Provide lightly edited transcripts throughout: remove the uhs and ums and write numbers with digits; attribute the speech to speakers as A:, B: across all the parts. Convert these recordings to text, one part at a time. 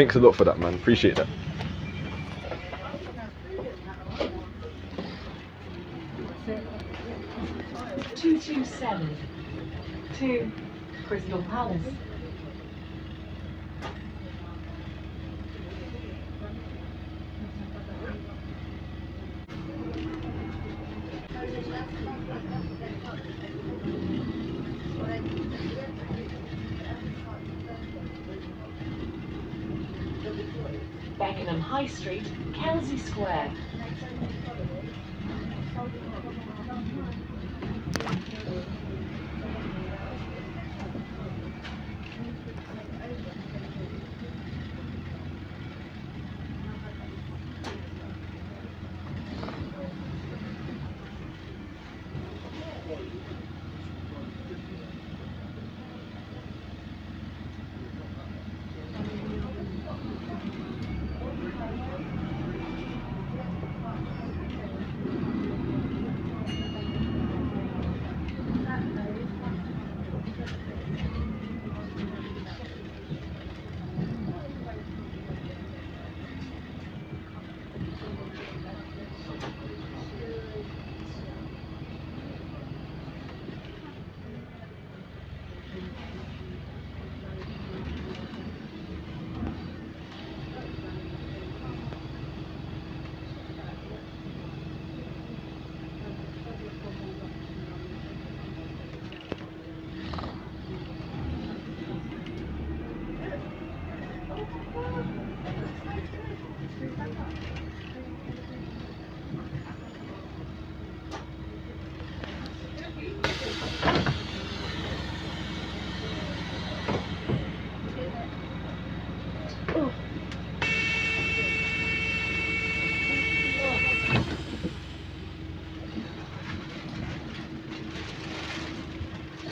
A: Thanks a lot for that, man. Appreciate that.
B: (227) to Crystal Palace. Beckenham High Street, Kelsey Square.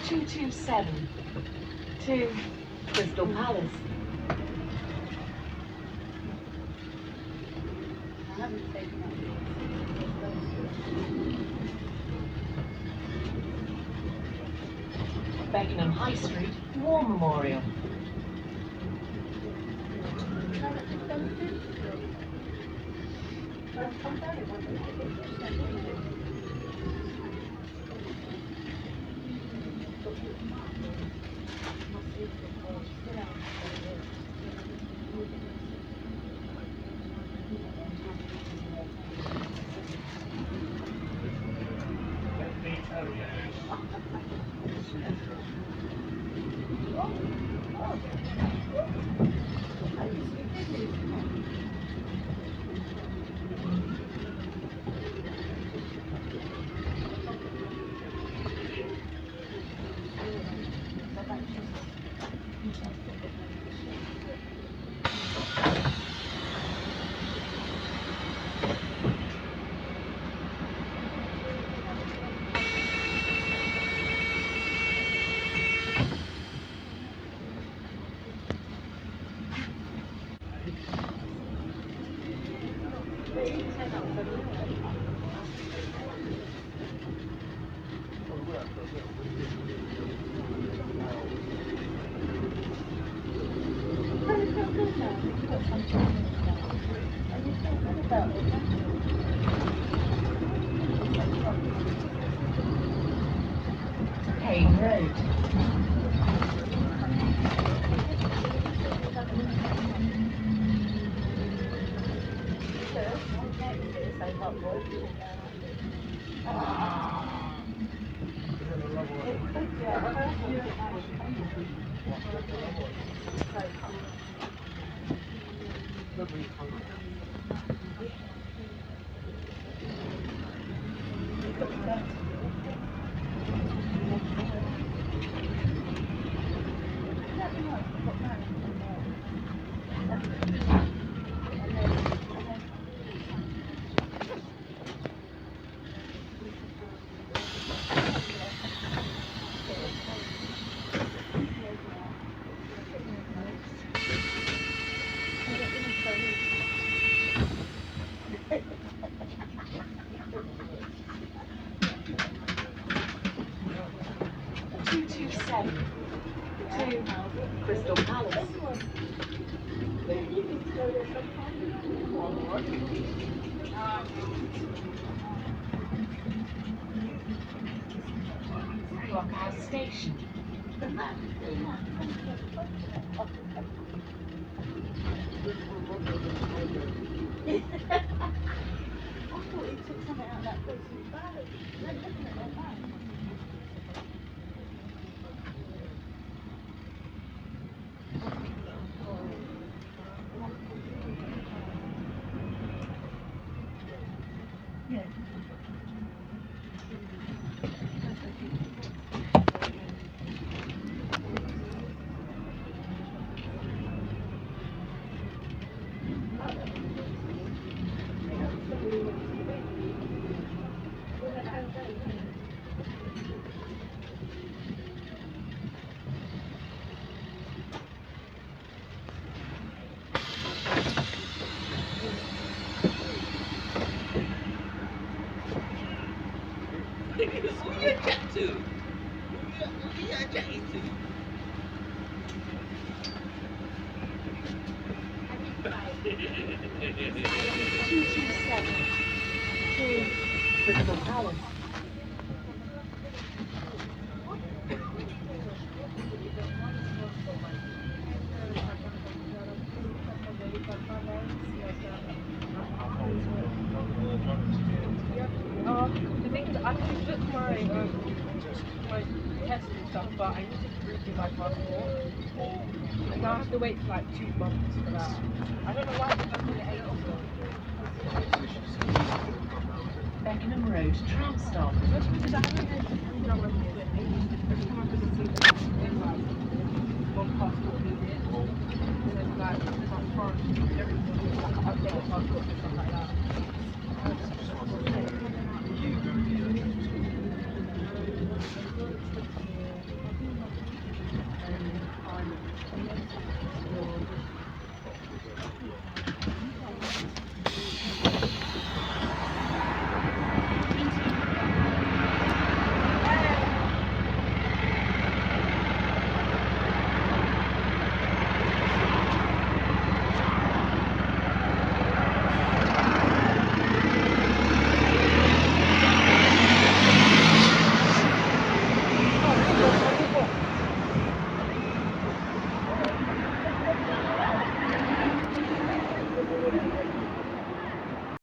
B: (227) to Crystal Palace. Beckenham High Street, War Memorial. Kane Road. (227) to Crystal Palace. Blockhouse Station.
A: Who you chat to? Who you chatting to?
B: 227 to Crystal Palace.
C: The thing is, I can book my test and stuff, but I need to redo my passport. And I have to wait for like 2 months for that. I don't know why it's up to the 8th or
B: Beckenham Road tram stop.
C: just because I haven't had anything I'm working with ages. Every time I go to see them, there's like one passport needed. And there's like foreign everything, like update the passport and stuff like that.